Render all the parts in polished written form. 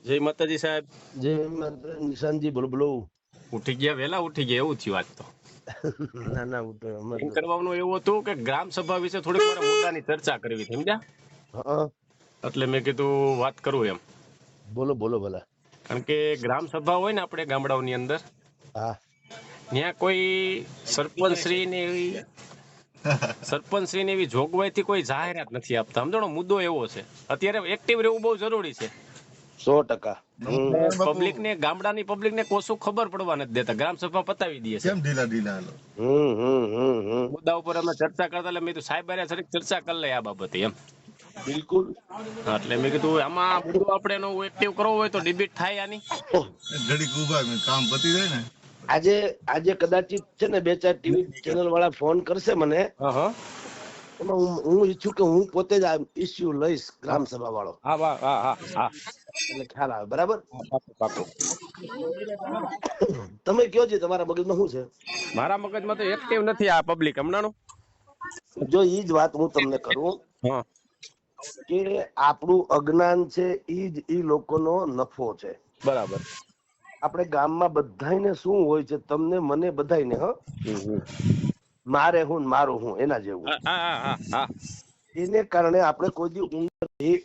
જય માતાજી સાહેબ. જય માતા નિશાંતજી, બોલો બોલો. ઉઠી ગયા, વહેલા ઉઠી ગયા એવું થયું આજ તો. ના ના હું તો અમારે એમ તો કરવાનું એવું હતું કે ગ્રામ સભા વિશે થોડીક મારે મુદ્દાની ચર્ચા કરવી છે, સમજ્યા? હા એટલે મેં કીધું વાત કરું એમ. બોલો બોલો ભલા. કારણ કે ગ્રામ સભા હોય ને આપણે ગામડાઓની અંદર, હા ત્યાં કોઈ સરપંચશ્રીની એવી સરપંચશ્રીની એવી જોગવાઈથી કોઈ જાહેરાત નથી આપતા. સમજણો મુદ્દો એવો છે. અત્યારે એક્ટિવ રહેવું બહુ જરૂરી છે. 100%. પબ્લિકને, ગામડાની પબ્લિકને કોશું ખબર પડવા નથી દેતા. ગ્રામ સભા પતાવી દે છે. કેમ ઢીલા ઢીલા હાલો? મુદ્દા ઉપર અમે ચર્ચા કરતા એટલે મેં કીધું સાહેબ હારે થોડીક ચર્ચા કરી લઈએ આ બાબતે એમ. બિલકુલ. એટલે મેં કીધું આમાં મુદ્દો આપણે એનો એક્ટિવ કરવો હોય તો ડિબેટ થાય આની. ઘડીક ઉભા કામ પતી જાય ને. આજે આજે કદાચિત છે ને 2-4 ટીવી ચેનલ વાળા ફોન કરશે મને, હા એમાં હું ઈચ્છું કે હું પોતે જ આ ઇસ્યુ લઈશ ગ્રામ સભા વાળો, હા હા હા હા એટલે ખ્યાલ આવે. બરાબર. પાકું. તમે કયો છો તમારા મગજમાં શું છે? મારા મગજમાં તો એક્ટિવ નથી આ પબ્લિક હમણાંનું. જો ઈ જ વાત હું તમને કરું હા કે આપણું અજ્ઞાન છે, ઈ લોકોનો નફો છે. બરાબર. આપણે ગામમાં બધાયને શું હોય છે, તમને મને બધાયને, મારે હું ને મારું હું એના જેવું. હા હા હા હા. એને કારણે આપણે કોઈ દી ઊંઘથી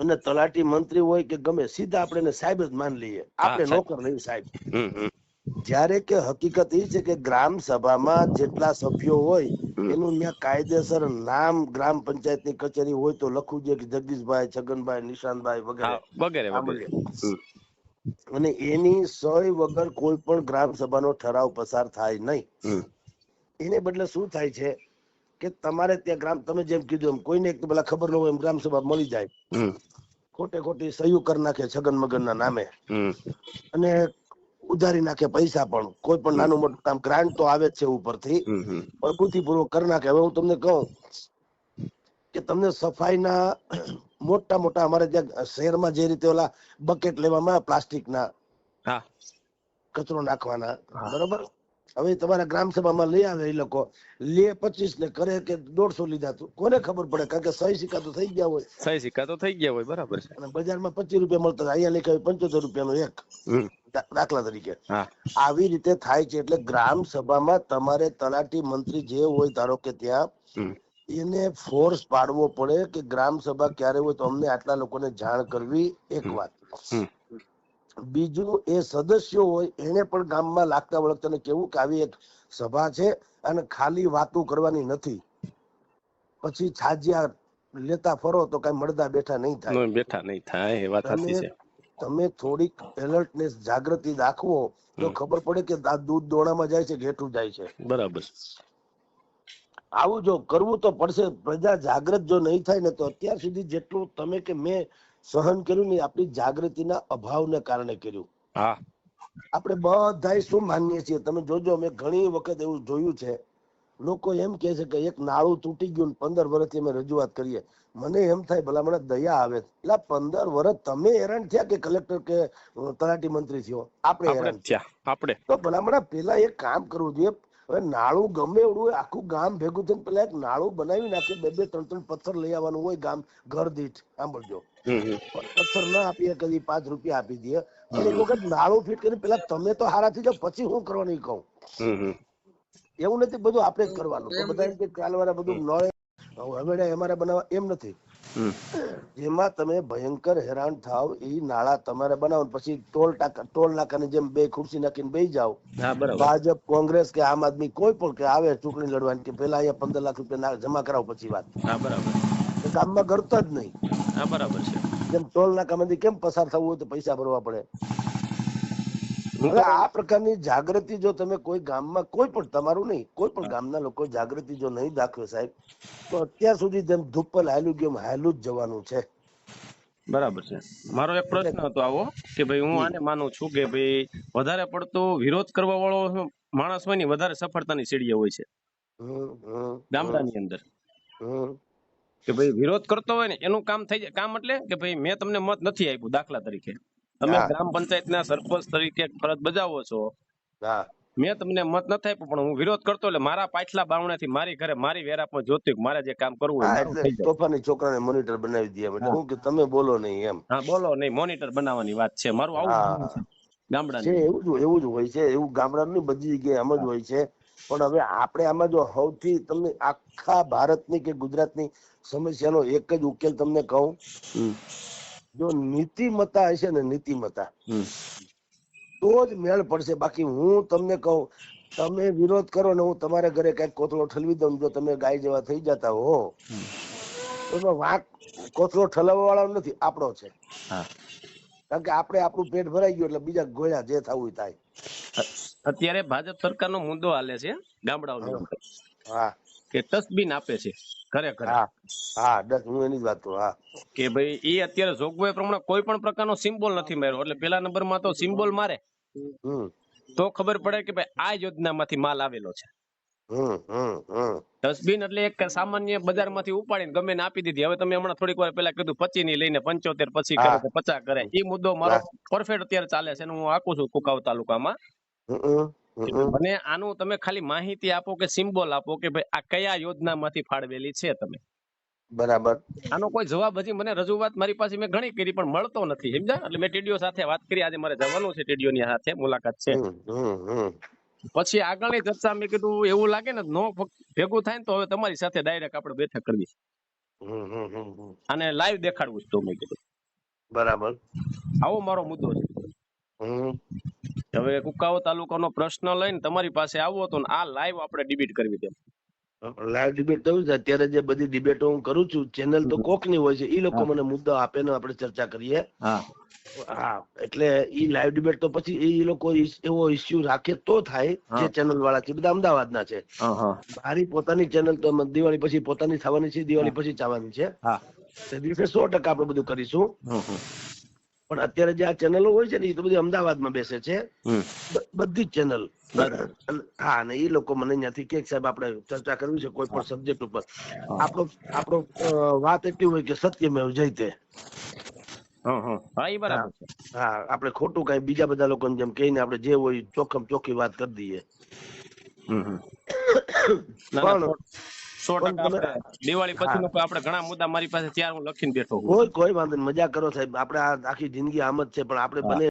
અને તલાટી મંત્રી હોય કે ગમે સીધા આપણે એને સાહેબ જ માન લઈએ, આપણે નોકર નહીં સાહેબ. જ્યારે કે હકીકત એ છે કે ગ્રામ સભામાં જેટલા સભ્યો હોય એનું ત્યાં કાયદેસર નામ ગ્રામ પંચાયતની કચેરી હોય તો લખવું જોઈએ કે જગદીશભાઈ, છગનભાઈ, નિશાંતભાઈ વગેરે વગેરે વગેરે. અને એની સહી વગર કોઈ પણ ગ્રામ સભાનો ઠરાવ પસાર થાય નહીં. એને બદલે શું થાય છે કે તમારે ત્યાં ગ્રામ, તમે જેમ કીધું એમ કોઈને એક પેલા ખબર ન હોય એમ ગ્રામ સભા મળી જાય, ખોટે ખોટી સહી કરી નાખે છગન મગન ના નામે, અને ઉધારી નાખે પૈસા પણ. કોઈ પણ નાનું મોટું કામ, ગ્રાન્ટ તો આવે જ છે ઉપરથી, પણ બુદ્ધિપૂર્વક કરી નાખે. હવે હું તમને કહું કે તમને સફાઈના મોટા મોટા અમારે ત્યાં શહેરમાં જે રીતે ઓલા બકેટ લેવામાં પ્લાસ્ટિકના કચરો નાખવાના, બરોબર, હવે તમારા ગ્રામ સભામાં લઈ આવે, એ લોકો લે 25 ને કરે કે 150 લીધા, તો કોને ખબર પડે? કારણ કે સહી સિક્કા તો થઈ ગયા હોય. સહી સિક્કા તો થઈ ગયા હોય. બરાબર છે. અને બજારમાં 25 રૂપિયા મળતા, અહીંયા લખાય 75 રૂપિયાનો એક, દાખલા તરીકે. આવી રીતે થાય છે. એટલે ગ્રામ સભામાં તમારે તલાટી મંત્રી જે હોય, ધારો કે ત્યાં એને ફોર્સ પાડવો પડે કે ગ્રામ સભા ક્યારે હોય તો અમને આટલા લોકોને જાણ કરવી, એક વાત. બીજું, એ સદસ્યો હોય એને પણ ગામમાં લાગતા વળગતા કેવું કે આવી એક સભા છે અને ખાલી વાતો કરવાની નથી, પછી છાજિયા લેતા ફરો તો કઈ મળદા બેઠા નહીં થાય. બેઠા નહીં થાય, એ વાત સાચી છે. તમે થોડીક એલર્ટનેસ, જાગૃતિ દાખવો તો ખબર પડે કે આ દૂધ દોણામાં જાય છે કે હેઠું જાય છે. બરાબર. આવું જો કરવું તો પડશે. પ્રજા જાગૃત જો નહીં થાય ને, તો અત્યાર સુધી જેટલું તમે કે મેં સહન કર્યું ને, આપણી જાગૃતિના અભાવને કારણે કર્યું. આપણે બધા શું માનીએ છીએ, તમે જોજો, મેં ઘણી વખત એવું જોયું છે, લોકો એમ કે છે કે એક નાળું તૂટી ગયું, 15 વર્ષથી અમે રજૂઆત કરીએ. મને એમ થાય ભલા મને દયા આવે, એટલે 15 વર્ષ તમે હેરાન થયા કે કલેક્ટર કે તલાટી મંત્રી થયો? આપણે હેરાન થયા. તો ભલા પેલા એક કામ કરવું જોઈએ. હવે નાળું ગમે એવડું આખું ગામ ભેગું થઈને પેલા એક નાળું બનાવી નાખે, 2-3 પથ્થર લઈ આવવાનું હોય ગામ ઘર દીઠ. સાંભળજો, પથ્થર ના આપીએ, કદી 5 રૂપિયા આપી દઈએ, પણ એક વખત નાળું ફિટ કરી પેલા તમે તો હારા થઈ જાવ, પછી હું કરવાનું કહું. એવું નથી બધું આપણે જ કરવાનું. તો બધા એમ કે ચાલવાના બધું નળે હવે અમારે બનાવવા, એમ નથી. જેમાં તમે ભયંકર હેરાન થાવ એ નાળા તમારે બનાવો, પછી ટોલ નાકાની જેમ 2 ખુરશી નાખીને બેસી જાવ. ભાજપ, કોંગ્રેસ કે આમ આદમી કોઈ પણ કે આવે ચૂંટણી લડવાની, કે પેલા અહીંયા 15 લાખ રૂપિયા જમા કરાવો પછી વાત. ગામમાં કરતા જ નહીં. બરાબર છે. જેમ ટોલ નાકામાંથી કેમ પસાર થવું હોય તો પૈસા ભરવા પડે. હવે આ પ્રકારની જાગૃતિ જો તમે કોઈ ગામમાં, કોઈ પણ તમારું નહીં, કોઈ પણ ગામના લોકો જાગૃતિ જો નહીં દાખવે સાહેબ, તો અત્યાર સુધી જેમ ધુપ્પલ હાલ્યું ગયું હાલ્યું જ જવાનું છે. બરાબર છે. મારો એક પ્રશ્ન હતો આવો કે ભાઈ હું આને માનું છું કે ભાઈ વધારે પડતો વિરોધ કરવા વાળો માણસ હોય ને વધારે સફળતાની સીડીએ હોય છે ગામડાની અંદર. કે ભાઈ વિરોધ કરતો હોય ને એનું કામ થઈ જાય. કામ એટલે કે ભાઈ મેં તમને મત નથી આપ્યું, દાખલા તરીકે તમે ગ્રામ પંચાયતના સરપંચ તરીકે ફરજ બજાવો છો, મેં તમને મત નથી આપ્યો પણ હું વિરોધ કરતો એટલે મારા પાછલા બાવણાથી મારી ઘરે મારી વેરાપમાં જોતું મારે જે કામ કરવું હોય હા, મારું એટલે થઈ જાય. તોફાની છોકરાને મોનિટર બનાવી દઈએ એટલે હું કે તમે બોલો નહીં એમ. હા બોલો નહીં, મોનિટર બનાવવાની વાત છે, મારું આવું જ હા છે છે, ગામડાની. એવું જ હોય છે, એવું ગામડાની બધી જગ્યાએ આમ જ હોય છે. પણ હવે આપણે આમાં જો સૌથી તમને આખા ભારતની કે ગુજરાતની સમસ્યાનો એક જ ઉકેલ તમને કહું, જો નીતિમત્તા હશે ને નીતિમત્તા તો જ મેળ પડશે. બાકી હું તમને કહું, તમે વિરોધ કરો ને હું તમારા ઘરે કઈક કોથળો ઠલવી દઉં, જો તમે ગાય જેવા થઈ જતા હો તો એમાં વાંક કોથળો ઠલવવા વાળો નથી, આપણો છે. કારણ કે આપણે આપણું પેટ ભરાઈ ગયું એટલે બીજા ગોળ્યા જે થવું થાય. અત્યારે ભાજપ સરકારનો મુદ્દો હાલે છે ગામડાઓની અંદર હા કે ડસ્ટબિન આપે છે ઘરે ઘરે. હા હા, બસ હું એની જ વાત કરું. હા કે ભાઈ એ અત્યારે જોગવાઈ પ્રમાણે કોઈ પણ પ્રકારનો સિમ્બોલ નથી માર્યો, એટલે પેલા નંબરમાં તો સિમ્બોલ મારે તો ખબર પડે કે ભાઈ આ યોજનામાંથી માલ આવેલો છે. ડસ્ટબિન એટલે એક સામાન્ય બજારમાંથી ઉપાડીને ગમે ને આપી દીધી. હવે તમે હમણાં થોડીક વાર પહેલા કીધું 25 ની લઈને 75 પછી કરે તો 50 કરે, એ મુદ્દો મારો પરફેક્ટ અત્યારે ચાલે છે. હું આકું છું કુકાવ તાલુકામાં. મને આનું તમે ખાલી માહિતી આપો કે સિમ્બોલ આપો કે ભાઈ આ કયા યોજનામાંથી ફાળવેલી છે તમે. બરાબર. આનો કોઈ જવાબ હજી મને રજૂઆત મારી પાસે મેં ઘણી કરી પણ મળતો નથી, સમજ્યા? એટલે મેં ટીડીઓ સાથે વાત કરી, આજે મારે જવાનું છે ટીડીઓની સાથે મુલાકાત છે. પછી આગળની ચર્ચા મેં કીધું એવું લાગે ને નો ભેગું થાય ને તો હવે તમારી સાથે ડાયરેક્ટ આપણે બેઠક કરવી અને લાઈવ દેખાડવું જ તો મેં કીધું. બરાબર. આવો મારો મુદ્દો છે. હવે કુકાઓ તાલુકાનો પ્રશ્ન લઈને તમારી પાસે આવવો હતો ને આ લાઈવ આપણે ડિબેટ કરવી છે. લાઈવ ડિબેટ થયું છે. અત્યારે જે બધી ડિબેટો હું કરું છું, ચેનલ તો કોકની હોય છે, એ લોકો મને મુદ્દો આપે ને આપણે ચર્ચા કરીએ. હા, એટલે ઈ લાઈવ ડિબેટ તો પછી એ લોકો એવો ઇસ્યુ રાખે તો થાય. જે ચેનલ વાળા છે બધા અમદાવાદના છે. મારી પોતાની ચેનલ તો દિવાળી પછી પોતાની થવાની છે, દિવાળી પછી થવાની છે. તે દિવસે 100% આપણે બધું કરીશું. પણ અત્યારે જે આ ચેનલો હોય છે ને એ તો બધી અમદાવાદમાં બેસે છે, બધી જ ચેનલ. હા, અને એ લોકો મને ત્યાંથી કે સાહેબ આપણે ચર્ચા કરવી છે કોઈ પણ સબ્જેક્ટ ઉપર. આપણો વાત એટલી હોય કે સત્યમેવ જયતે. હા, આપણે ખોટું કઈ બીજા બધા લોકોને જેમ કહીને આપણે જે હોય ચોખ્ખમ ચોખ્ખી વાત કરી દઈએ. દિવાળી પછી આપણે ઘણા મુદ્દા મારી પાસે ત્યાર હું લખીને બેઠો. કોઈ વાંધો નહીં, મજા કરો સાહેબ. આપણે આખી જિંદગી આમ જ છે, પણ આપણે બને